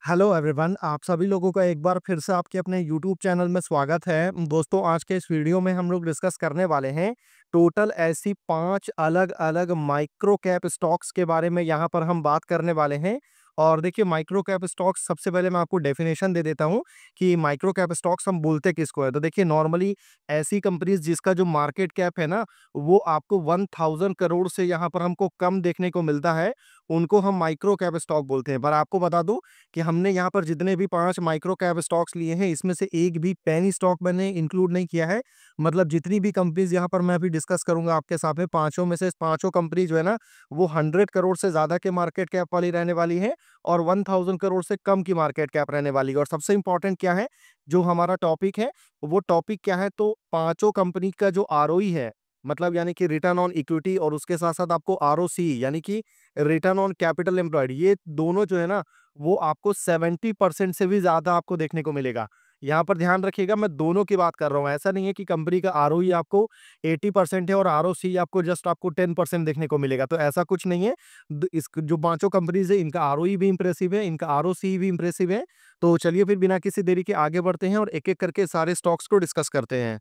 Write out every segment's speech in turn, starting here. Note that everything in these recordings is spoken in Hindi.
हेलो एवरीवन, आप सभी लोगों का एक बार फिर से आपके अपने यूट्यूब चैनल में स्वागत है। दोस्तों, आज के इस वीडियो में हम लोग डिस्कस करने वाले हैं टोटल ऐसी 5 अलग-अलग माइक्रो कैप स्टॉक्स के बारे में यहाँ पर हम बात करने वाले हैं। और देखिए, माइक्रो कैप स्टॉक्स सबसे पहले मैं आपको डेफिनेशन दे देता हूँ कि माइक्रो कैप स्टॉक्स हम बोलते किसको है। तो देखिए, नॉर्मली ऐसी कंपनीज़ जिसका जो मार्केट कैप है ना, वो आपको 1000 करोड़ से यहाँ पर हमको कम देखने को मिलता है, उनको हम माइक्रो कैप स्टॉक बोलते हैं। पर आपको बता दूँ कि हमने यहाँ पर जितने भी 5 माइक्रो कैप स्टॉक्स लिए हैं, इसमें से एक भी पेनी स्टॉक मैंने इंक्लूड नहीं किया है। मतलब जितनी भी कंपनीज़ यहाँ पर मैं अभी डिस्कस करूँगा आपके साथ में, पाँचों में से पाँचों कंपनी जो है ना, वो 100 करोड़ से ज़्यादा के मार्केट कैप वाली रहने वाली है और 1000 करोड़ से कम की मार्केट कैप रहने वाली है। और सबसे इम्पोर्टेंट क्या है, जो हमारा टॉपिक है, वो टॉपिक क्या है, तो पाँचों कंपनी का जो आरओई है, मतलब यानी कि रिटर्न ऑन इक्विटी, और उसके साथ-साथ आपको आरओसी यानी कि रिटर्न ऑन कैपिटल एम्प्लॉयड, ये दोनों जो है ना, वो आपको 70% से भी ज़्यादा आपको देखने को मिलेगा। यहाँ पर ध्यान रखिएगा, मैं दोनों की बात कर रहा हूँ। ऐसा नहीं है कि कंपनी का आरओई आपको 80% है और आरओसी आपको जस्ट आपको 10% देखने को मिलेगा, तो ऐसा कुछ नहीं है। द इस जो पाँचों कंपनीज़ है, इनका आरओई भी इम्प्रेसिव है, इनका आरओसी भी इम्प्रेसिव है। तो चलिए फिर बिना किसी देरी के आगे बढ़ते हैं और एक-एक करके सारे स्टॉक्स को डिस्कस करते हैं।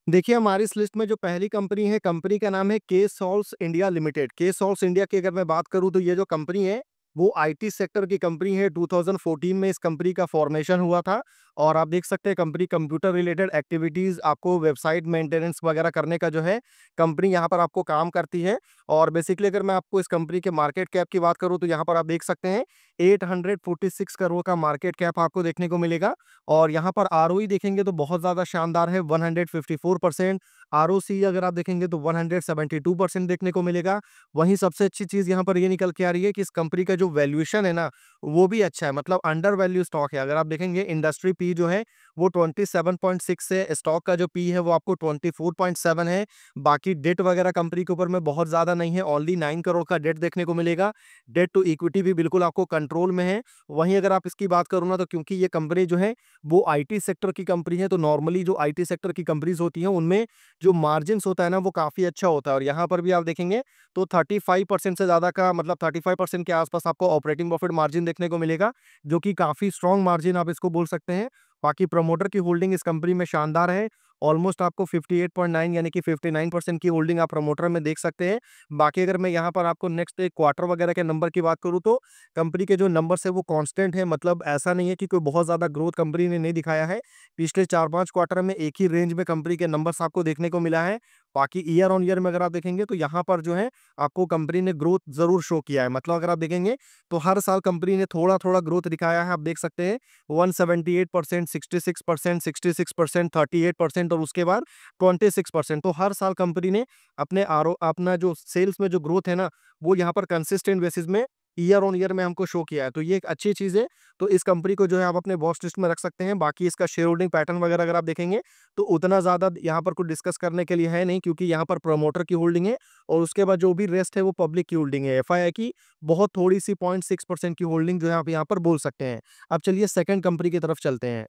देखिए, हमारी इस लिस्ट में जो पहली कंपनी है, कंपनी का नाम है के सॉल्व्स इंडिया लिमिटेड। के सॉल्व्स इंडिया की अगर मैं बात करूँ, तो ये जो कंपनी है, वो आईटी सेक्टर की कंपनी है। 2014 में इस कंपनी का फॉर्मेशन हुआ था और आप देख सकते हैं कंपनी कंप्यूटर रिलेटेड एक्टिविटीज़, आपको वेबसाइट मेंटेनेंस वगैरह करने का जो है, कंपनी यहाँ पर आपको काम करती है। और बेसिकली अगर मैं आपको इस कंपनी के मार्केट कैप की बात करूँ, तो यहाँ पर आप देख सकते हैं 846 करोड़ का मार्केट कैप आपको देखने को मिलेगा। और यहाँ पर आरओई देखेंगे तो बहुत ज़्यादा शानदार है, 154%। आरओसी अगर आप देखेंगे तो 172% देखने को मिलेगा। वहीं सबसे अच्छी चीज़ यहाँ पर ये निकल के आ रही है कि इस कंपनी का जो वैल्यूएशन है ना, वो भी अच्छा है, मतलब अंडर वैल्यू स्टॉक है। अगर आप देखेंगे इंडस्ट्री पी जो है, वो 27.6 है, स्टॉक का जो पी है वो आपको 24.7 है। बाकी डेट वगैरह कंपनी के ऊपर में बहुत ज़्यादा नहीं है, ओनली 9 करोड़ का डेट देखने को मिलेगा। डेट टू इक्विटी भी बिल्कुल आपको कंट्रोल में है। वहीं अगर आप इसकी बात करो ना, तो क्योंकि ये कंपनी जो है, वो आईटी सेक्टर की कंपनी है, तो नॉर्मली जो आईटी सेक्टर की कंपनीज़ होती हैं, उनमें जो मार्जिन्स होता है ना, वो काफ़ी अच्छा होता है। और यहाँ पर भी आप देखेंगे तो 35% से ज़्यादा का, मतलब 35% के आसपास आपको ऑपरेटिंग प्रॉफिट मार्जिन देखने को मिलेगा, जो कि काफ़ी स्ट्रॉन्ग मार्जिन आप इसको बोल सकते हैं। बाकी प्रमोटर की होल्डिंग इस कंपनी में शानदार है। ऑलमोस्ट आपको 58.9 यानी कि 59% की होल्डिंग आप प्रमोटर में देख सकते हैं। बाकी अगर मैं यहाँ पर आपको नेक्स्ट क्वार्टर वगैरह के नंबर की बात करूँ, तो कंपनी के जो नंबर्स है वो कांस्टेंट है, मतलब ऐसा नहीं है कि कोई बहुत ज़्यादा ग्रोथ कंपनी ने नहीं दिखाया है। पिछले 4-5 क्वार्टर में एक ही रेंज में कंपनी के नंबर्स आपको देखने को मिला है। बाकी ईयर ऑन ईयर में अगर आप देखेंगे, तो यहाँ पर जो है आपको कंपनी ने ग्रोथ ज़रूर शो किया है। मतलब अगर आप देखेंगे तो हर साल कंपनी ने थोड़ा-थोड़ा ग्रोथ दिखाया है। आप देख सकते हैं 178%, 66%, 66%, 38% और उसके बाद 26%। तो हर साल कंपनी ने अपना जो सेल्स में जो ग्रोथ है ना, वो यहाँ पर कंसिस्टेंट बेसिस में ईयर ऑन ईयर में हमको शो किया है। तो ये एक अच्छी चीज़ है। तो इस कंपनी को जो है आप अपने वॉच लिस्ट में रख सकते हैं। बाकी इसका शेयर होल्डिंग पैटर्न वगैरह अगर आप देखेंगे, तो उतना ज़्यादा यहाँ पर कुछ डिस्कस करने के लिए है नहीं, क्योंकि यहाँ पर प्रमोटर की होल्डिंग है और उसके बाद जो भी रेस्ट है वो पब्लिक की होल्डिंग है। एफआईआई की बहुत थोड़ी-सी 0.6% की होल्डिंग जो है आप यहाँ पर बोल सकते हैं। अब चलिए सेकंड कंपनी की तरफ चलते हैं।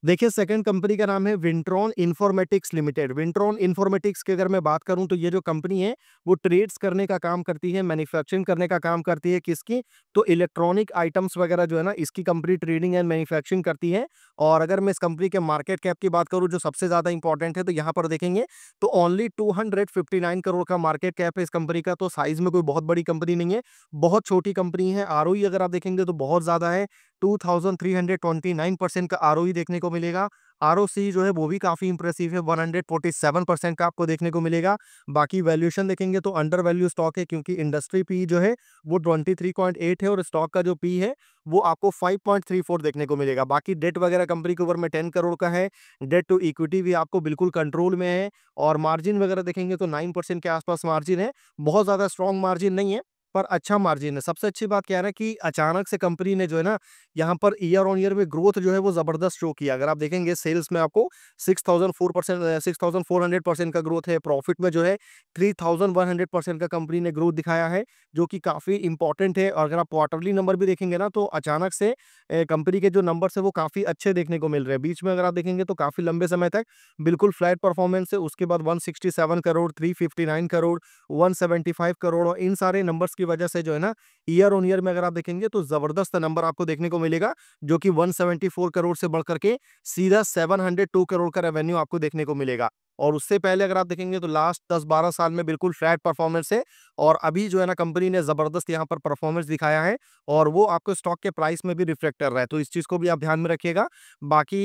देखिए, सेकंड कंपनी का नाम है विंट्रॉन इन्फॉर्मेटिक्स लिमिटेड। विंट्रॉन इन्फॉर्मेटिक्स की अगर मैं बात करूं, तो ये जो कंपनी है, वो ट्रेड्स करने का काम करती है, मैन्युफैक्चरिंग करने का काम करती है। किसकी? तो इलेक्ट्रॉनिक आइटम्स वगैरह जो है ना, इसकी कंपनी ट्रेडिंग एंड मैन्युफैक्चरिंग करती है। और अगर मैं इस कंपनी के मार्केट कैप की बात करूं, जो सबसे ज्यादा इंपॉर्टेंट है, तो यहाँ पर देखेंगे तो ओनली 259 करोड़ का मार्केट कैप है इस कंपनी का। तो साइज में कोई बहुत बड़ी कंपनी नहीं है, बहुत छोटी कंपनी है। आरओई अगर आप देखेंगे तो बहुत ज्यादा है, 2329% का आरओई देखने को मिलेगा। आरओसी जो है वो भी काफ़ी इंप्रेसिव है, 147% का आपको देखने को मिलेगा। बाकी वैल्यूएशन देखेंगे तो अंडर वैल्यू स्टॉक है, क्योंकि इंडस्ट्री पी जो है वो 23.8 है और स्टॉक का जो पी है वो आपको 5.34 देखने को मिलेगा। बाकी डेट वगैरह कंपनी के ऊपर में 10 करोड़ का है। डेट टू इक्विटी भी आपको बिल्कुल कंट्रोल में है। और मार्जिन वगैरह देखेंगे तो 9% के आसपास मार्जिन है। बहुत ज़्यादा स्ट्रॉन्ग मार्जिन नहीं है, पर अच्छा मार्जिन है। सबसे अच्छी बात क्या है ना, कि अचानक से कंपनी ने जो है ना, यहाँ पर ईयर ऑन ईयर में ग्रोथ जो है वो ज़बरदस्त शो किया। अगर आप देखेंगे सेल्स में आपको 6400% का ग्रोथ है। प्रॉफिट में जो है 3100% का कंपनी ने ग्रोथ दिखाया है, जो कि काफ़ी इंपॉर्टेंट है। और अगर आप क्वार्टरली नंबर भी देखेंगे ना, तो अचानक से कंपनी के जो नंबर्स है वो काफ़ी अच्छे देखने को मिल रहे हैं। बीच में अगर आप देखेंगे तो काफ़ी लंबे समय तक बिल्कुल फ्लैट परफॉर्मेंस है। उसके बाद 167 करोड़, 359 करोड़, 175 करोड़, और इन सारे नंबर्स जिसकी वजह से जो है ना ईयर ऑन ईयर में अगर आप देखेंगे तो जबरदस्त नंबर आपको देखने को मिलेगा, जो कि 174 करोड़ से बढ़ करके सीधा 702 करोड़ का रेवेन्यू आपको देखने को मिलेगा। और उससे पहले अगर आप देखेंगे तो लास्ट 10-12 साल में बिल्कुल फ्लैट परफॉर्मेंस है, और अभी जो है ना कंपनी ने जबरदस्त यहाँ पर परफॉर्मेंस दिखाया है, और वो आपको स्टॉक के प्राइस में भी रिफ्लेक्ट कर रहा है। तो इस चीज को भी आप ध्यान में रखिएगा। बाकी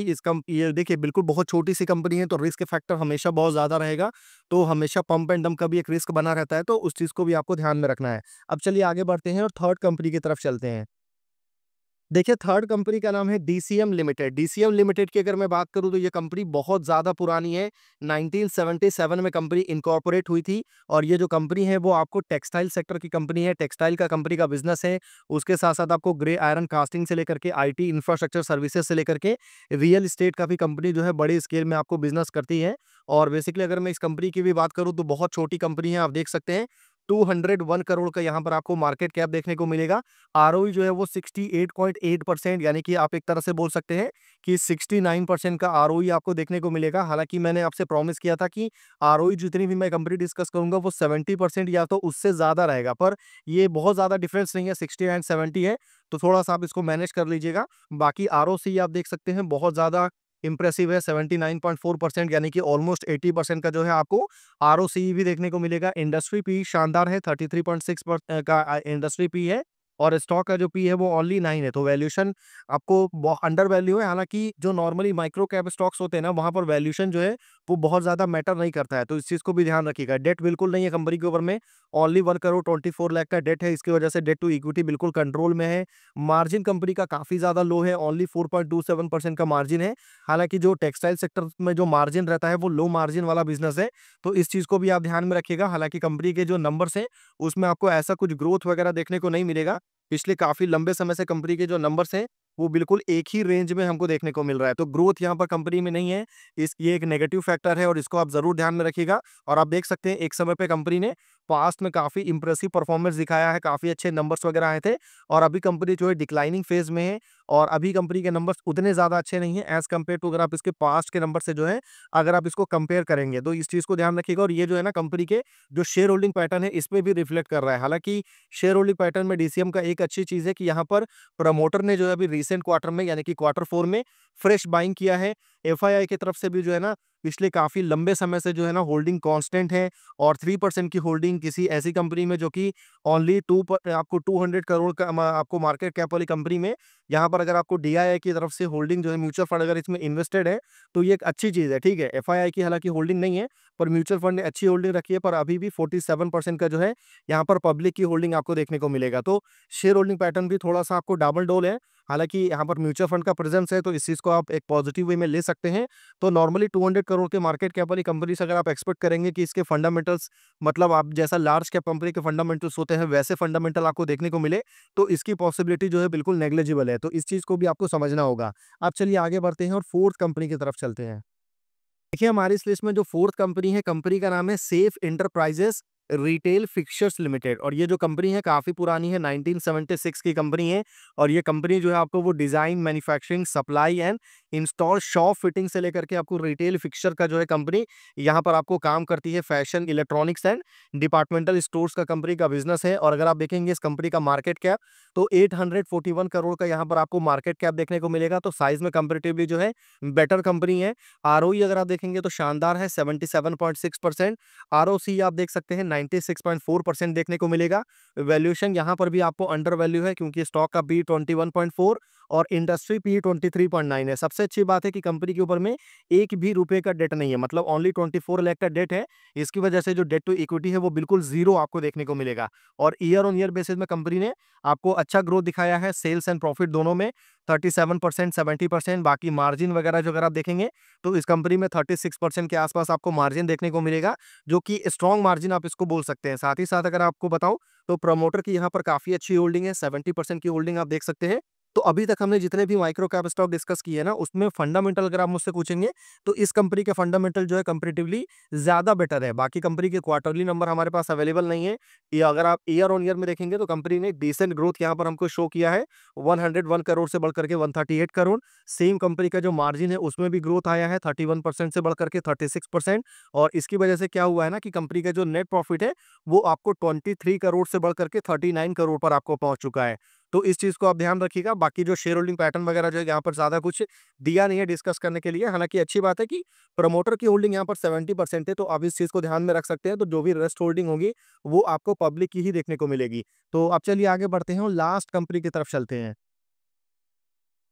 ये देखिए बिल्कुल बहुत छोटी सी कंपनी है, तो रिस्क फैक्टर हमेशा बहुत ज्यादा रहेगा। तो हमेशा पंप एंड डंप का भी एक रिस्क बना रहता है, तो उस चीज को भी आपको ध्यान में रखना है। अब चलिए आगे बढ़ते हैं और थर्ड कंपनी की तरफ चलते हैं। देखिए थर्ड कंपनी का नाम है डीसीएम लिमिटेड। डीसीएम लिमिटेड की अगर मैं बात करूं तो ये कंपनी बहुत ज़्यादा पुरानी है। 1977 में कंपनी इनकॉर्पोरेट हुई थी, और ये जो कंपनी है वो आपको टेक्सटाइल सेक्टर की कंपनी है। टेक्सटाइल का कंपनी का बिजनेस है। उसके साथ साथ आपको ग्रे आयरन कास्टिंग से लेकर के आईटी इंफ्रास्ट्रक्चर सर्विसेज से लेकर के रियल एस्टेट का भी कंपनी जो है बड़ी स्केल में आपको बिजनेस करती है। और बेसिकली अगर मैं इस कंपनी की भी बात करूं तो बहुत छोटी कंपनी है, आप देख सकते हैं 201 करोड़ का यहाँ पर आपको मार्केट कैप देखने को मिलेगा। आरओई जो है वो 68.8%, यानी कि आप एक तरह से बोल सकते हैं कि 69% का आरओई आपको देखने को मिलेगा। हालाँकि मैंने आपसे प्रॉमिस किया था कि आरओई जितनी भी मैं कंपनी डिस्कस करूँगा वो 70% या तो उससे ज़्यादा रहेगा, पर ये बहुत ज़्यादा डिफरेंस नहीं है, 60 एंड 70 है, तो थोड़ा-सा आप इसको मैनेज कर लीजिएगा। बाकी आरओसी आप देख सकते हैं बहुत ज़्यादा इम्प्रेसिव है, 79.4%, यानी कि ऑलमोस्ट 80% का जो है आपको आरओसी भी देखने को मिलेगा। इंडस्ट्री पी शानदार है, 33.6 का इंडस्ट्री पी है, और स्टॉक का जो पी है वो ओनली 9 है, तो वैल्यूएशन आपको अंडर वैल्यू है। हालाँकि जो नॉर्मली माइक्रो कैप स्टॉक्स होते हैं ना, वहाँ पर वैल्यूएशन जो है वो बहुत ज़्यादा मैटर नहीं करता है, तो इस चीज़ को भी ध्यान रखिएगा। डेट बिल्कुल नहीं है कंपनी के ऊपर में, ओनली 1 करोड़ 24 लाख का डेट है, इसकी वजह से डेट टू इक्विटी बिल्कुल कंट्रोल में है। मार्जिन कंपनी का काफ़ी ज़्यादा लो है, ओनली 4.27% का मार्जिन है। हालाँकि जो टेक्सटाइल सेक्टर में जो मार्जिन रहता है वो लो मार्जिन वाला बिज़नेस है, तो इस चीज़ को भी आप ध्यान में रखिएगा। हालाँकि कंपनी के जो नंबर्स हैं, उसमें आपको ऐसा कुछ ग्रोथ वगैरह देखने को नहीं मिलेगा। पिछले काफ़ी लंबे समय से कंपनी के जो नंबर्स हैं, वो बिल्कुल एक ही रेंज में हमको देखने को मिल रहा है। तो ग्रोथ यहाँ पर कंपनी में नहीं है, ये एक नेगेटिव फैक्टर है, और इसको आप ज़रूर ध्यान में रखिएगा। और आप देख सकते हैं एक समय पे कंपनी ने पास्ट में काफ़ी इम्प्रेसिव परफॉर्मेंस दिखाया है, काफ़ी अच्छे नंबर्स वगैरह आए थे, और अभी कंपनी जो है डिक्लाइनिंग फेज़ में है, और अभी कंपनी के नंबर्स उतने ज़्यादा अच्छे नहीं हैं एज़ कम्पेयर टू, अगर आप इसके पास्ट के नंबर से जो है, अगर आप इसको कंपेयर करेंगे, तो इस चीज़ को ध्यान रखिएगा। और ये जो है ना कंपनी के जो शेयर होल्डिंग पैटर्न है, इसमें भी रिफ्लेक्ट कर रहा है। हालाँकि शेयर होल्डिंग पैटर्न में डीसीएम का एक अच्छी चीज़ है कि यहाँ पर प्रमोटर ने जो है अभी रिसेंट क्वार्टर में, यानी कि क्वार्टर 4 में फ्रेश बाइंग किया है। एफआईआई की तरफ से भी जो है ना पिछले काफ़ी लंबे समय से जो है ना होल्डिंग कांस्टेंट है, और 3% की होल्डिंग किसी ऐसी कंपनी में जो कि ओनली आपको 200 करोड़ का आपको मार्केट कैप वाली कंपनी में, यहाँ पर अगर आपको डीआईआई की तरफ से होल्डिंग जो है, म्यूचुअल फंड अगर इसमें इन्वेस्टेड है, तो ये एक अच्छी चीज़ है, ठीक है। एफआईआई की हालाँकि होल्डिंग नहीं है, पर म्यूचुअल फंड ने अच्छी होल्डिंग रखी है, पर अभी भी 47% का जो है यहाँ पर पब्लिक की होल्डिंग आपको देखने को मिलेगा। तो शेयर होल्डिंग पैटर्न भी थोड़ा-सा आपको डबल-डोल है। हालाँकि यहाँ पर म्यूचुअल फंड का प्रेज़ेंस है, तो इस चीज़ को आप एक पॉज़िटिव वे में ले सकते हैं। तो नॉर्मली 200 करोड़ के मार्केट कैप वाली कंपनी से अगर आप एक्सपेक्ट करेंगे कि इसके फंडामेंटल्स, मतलब आप जैसा लार्ज कैप कंपनी के फंडामेंटल्स होते हैं, वैसे फंडामेंटल आपको देखने को मिले, तो इसकी पॉसिबिलिटी जो है बिल्कुल नेग्लिजिबल है। तो इस चीज़ को भी आपको समझना होगा। अब चलिए आगे बढ़ते हैं और फोर्थ कंपनी की तरफ चलते हैं। देखिए हमारी इस लिस्ट में जो फोर्थ कंपनी है, कंपनी का नाम है safe enterprises retail fixtures limited, और ये जो कंपनी है काफ़ी पुरानी है, 1976 की कंपनी है। और ये कंपनी जो है आपको वो design, manufacturing, supply and install, shop fitting से लेकर के आपको रिटेल फिक्सचर का जो है कंपनी यहाँ पर आपको काम करती है। Fashion, electronics and departmental stores का कंपनी का बिजनेस है। और अगर आप देखेंगे इस कंपनी का मार्केट कैप, तो 841 करोड़ का यहाँ पर आपको मार्केट कैप देखने को मिलेगा। तो साइज में कंपेरेटिवली जो है बेटर कंपनी है। आरओई अगर आप देखेंगे तो शानदार है, 77.6%। आरओसी आप देख सकते हैं 96.4% देखने को मिलेगा। वैल्यूएशन यहाँ पर भी आपको अंडर वैल्यू है, क्योंकि स्टॉक का पी 21.4 और इंडस्ट्री पी 23.9 है। सबसे अच्छी बात है कि कंपनी के ऊपर में एक भी रुपए का डेट नहीं है, मतलब ओनली 24 लाख का डेट है। इसकी वजह से जो डेट टू इक्विटी है वो बिल्कुल जीरो आपको देखने को मिलेगा। और ईयर ऑन ईयर बेसिस में कंपनी ने आपको अच्छा ग्रोथ दिखाया है, सेल्स एंड प्रॉफिट दोनों में 37%, 70%। बाकी मार्जिन वगैरह जो अगर आप देखेंगे तो इस कंपनी में 36% के आसपास आपको मार्जिन देखने को मिलेगा, जो कि स्ट्रॉन्ग मार्जिन आप इसको बोल सकते हैं। साथ ही साथ अगर आपको बताऊं तो प्रमोटर की यहाँ पर काफ़ी अच्छी होल्डिंग है, 70% की होल्डिंग आप देख सकते हैं। तो अभी तक हमने जितने भी माइक्रो कैप स्टॉक डिस्कस किए हैं ना, उसमें फंडामेंटल अगर आप मुझसे पूछेंगे, तो इस कंपनी के फंडामेंटल जो है कंपैरेटिवली ज़्यादा बेटर है। बाकी कंपनी के क्वार्टरली नंबर हमारे पास अवेलेबल नहीं है, या अगर आप ईयर ऑन ईयर में देखेंगे तो कंपनी ने डिसेंट ग्रोथ यहाँ पर हमको शो किया है। 101 करोड़ से बढ़ करके 138 करोड़। सेम कंपनी का जो मार्जिन है उसमें भी ग्रोथ आया है 31% से बढ़ करके 36%। और इसकी वजह से क्या हुआ है ना कि कंपनी का जो नेट प्रॉफिट है वो आपको 23 करोड़ से बढ़ करके 39 करोड़ पर आपको पहुंच चुका है। तो इस चीज़ को आप ध्यान रखिएगा। बाकी जो शेयर होल्डिंग पैटर्न वगैरह जो है यहाँ पर ज़्यादा कुछ दिया नहीं है डिस्कस करने के लिए। हालाँकि अच्छी बात है कि प्रमोटर की होल्डिंग यहाँ पर 70% है, तो आप इस चीज़ को ध्यान में रख सकते हैं। तो जो भी रेस्ट होल्डिंग होगी, वो आपको पब्लिक की ही देखने को मिलेगी। तो अब चलिए आगे बढ़ते हैं और लास्ट कंपनी की तरफ चलते हैं।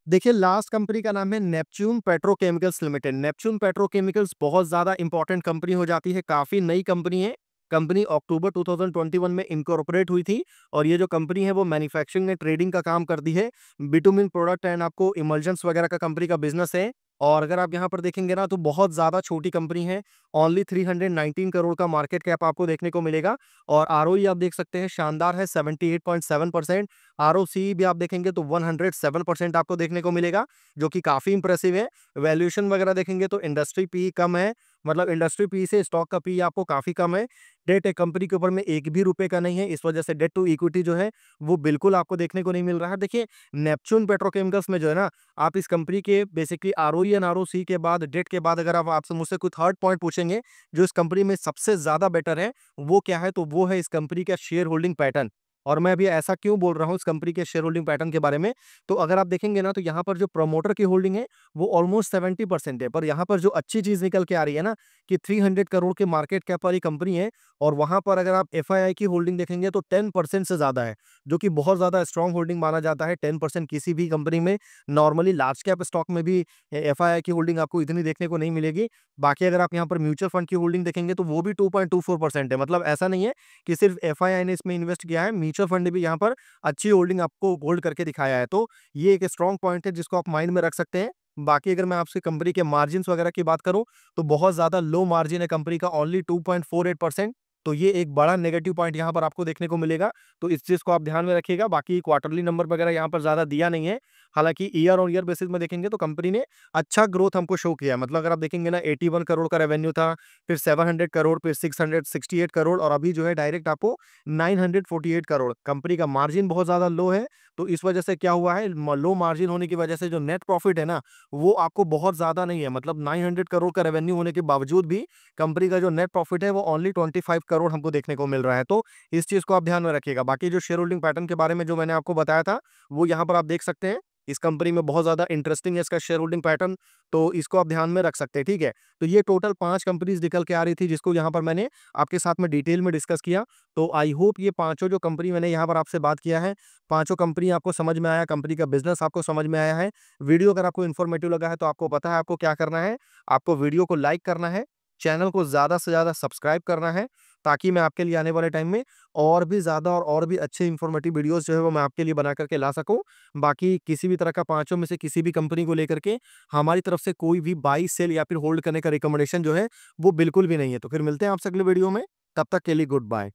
देखिए, लास्ट कंपनी का नाम है Neptune petrochemicals limited. Neptune petrochemicals बहुत ज़्यादा इंपॉर्टेंट कंपनी हो जाती है, काफ़ी नई कंपनी है। कंपनी अक्टूबर 2021 में इनकॉर्पोरेट हुई थी, और ये जो कंपनी है वो मैन्युफैक्चरिंग एंड ट्रेडिंग का काम करती है। बिटुमिन प्रोडक्ट एंड आपको इमल्जन्स वगैरह का कंपनी का बिज़नेस है। और अगर आप यहाँ पर देखेंगे ना, तो बहुत ज़्यादा छोटी कंपनी है। ओनली 319 करोड़ का मार्केट कैप आपको देखने को मिलेगा। और आरओई आप देख सकते हैं, शानदार है, 78.7%। आरओसी भी आप देखेंगे तो 107% आपको देखने को मिलेगा, जो कि काफ़ी इंप्रेसिव है। वैल्यूएशन वगैरह देखेंगे तो इंडस्ट्री पी कम है, मतलब इंडस्ट्री पी से स्टॉक का पी आपको काफ़ी कम है। डेट एक कंपनी के ऊपर में ₹1 भी का नहीं है, इस वजह से डेट टू इक्विटी जो है वो बिल्कुल आपको देखने को नहीं मिल रहा है। देखिए, नेपच्यून पेट्रोकेमिकल्स में जो है ना, आप इस कंपनी के बेसिकली आरओई एंड आरओसी के बाद, डेट के बाद, अगर आप आपसे मुझसे कोई थर्ड पॉइंट पूछेंगे जो इस कंपनी में सबसे ज़्यादा बेटर है, वो क्या है? तो वो है इस कंपनी का शेयर होल्डिंग पैटर्न। और मैं अभी ऐसा क्यों बोल रहा हूँ इस कंपनी के शेयर होल्डिंग पैटर्न के बारे में, तो अगर आप देखेंगे ना, तो यहाँ पर जो प्रमोटर की होल्डिंग है वो ऑलमोस्ट 70% है। पर यहाँ पर जो अच्छी चीज़ निकल के आ रही है ना, कि 300 करोड़ के मार्केट कैप वाली कंपनी है, और वहाँ पर अगर आप एफआईआई की होल्डिंग देखेंगे तो 10% से ज़्यादा है, जो कि बहुत ज़्यादा स्ट्रॉन्ग होल्डिंग माना जाता है। 10% किसी भी कंपनी में, नॉर्मली लार्ज कैप स्टॉक में भी एफआईआई की होल्डिंग आपको इतनी देखने को नहीं मिलेगी। बाकी अगर आप यहाँ पर म्यूचुअल फंड की होल्डिंग देखेंगे तो वो भी 2.24% है। मतलब ऐसा नहीं है कि सिर्फ एफआईआई ने इसमें इन्वेस्ट किया है, म्यूचुअल फंड ने भी यहाँ पर अच्छी होल्डिंग आपको होल्ड करके दिखाया है। तो ये एक स्ट्रॉन्ग पॉइंट है जिसको आप माइंड में रख सकते हैं। बाकी अगर मैं आपसे कंपनी के मार्जिन्स वगैरह की बात करूँ, तो बहुत ज़्यादा लो मार्जिन है कंपनी का, ओनली 2.48%। तो ये एक बड़ा नेगेटिव पॉइंट यहाँ पर आपको देखने को मिलेगा। तो इस चीज़ को आप ध्यान में रखिएगा। बाकी क्वार्टरली नंबर वगैरह यहाँ पर ज़्यादा दिया नहीं है। हालाँकि ईयर ऑन ईयर बेसिस में देखेंगे तो कंपनी ने अच्छा ग्रोथ हमको शो किया है। मतलब अगर आप देखेंगे ना, 81 करोड़ का रेवेन्यू था, फिर 700 करोड़, फिर 668 करोड़, और अभी जो है डायरेक्ट आपको 948 करोड़। कंपनी का मार्जिन बहुत ज़्यादा लो है, तो इस वजह से क्या हुआ है, लो मार्जिन होने की वजह से जो नेट प्रॉफिट है ना, वो आपको बहुत ज़्यादा नहीं है। मतलब 900 करोड़ का रेवेन्यू होने के बावजूद भी कंपनी का जो नेट प्रॉफिट है वो ओनली 25 करोड़ हमको देखने को मिल रहा है। तो इस चीज़ को आप ध्यान में रखिएगा। बाकी जो शेयर होल्डिंग पैटर्न के बारे में जो मैंने आपको बताया था, वो यहाँ पर आप देख सकते हैं। इस कंपनी में बहुत ज़्यादा इंटरेस्टिंग है इसका शेयर होल्डिंग पैटर्न, तो इसको आप ध्यान में रख सकते हैं, ठीक है? तो ये टोटल 5 कंपनीज़ निकल के आ रही थी, जिसको यहाँ पर मैंने आपके साथ में डिटेल में डिस्कस किया। तो आई होप ये पाँचों जो कंपनी मैंने यहाँ पर आपसे बात किया है, पाँचों कंपनी आपको समझ में आया, कंपनी का बिज़नेस आपको समझ में आया है। वीडियो अगर आपको इन्फॉर्मेटिव लगा है, तो आपको पता है आपको क्या करना है। आपको वीडियो को लाइक करना है, चैनल को ज़्यादा से ज़्यादा सब्सक्राइब करना है, ताकि मैं आपके लिए आने वाले टाइम में और भी ज़्यादा और भी अच्छे इन्फॉर्मेटिव वीडियोज़ जो है वो मैं आपके लिए बना कर के ला सकूँ। बाकी किसी भी तरह का पाँचों में से किसी भी कंपनी को लेकर के हमारी तरफ से कोई भी बाय, सेल या फिर होल्ड करने का रिकमेंडेशन जो है, वो बिल्कुल भी नहीं है। तो फिर मिलते हैं आपसे अगले वीडियो में, तब तक के लिए गुड बाय।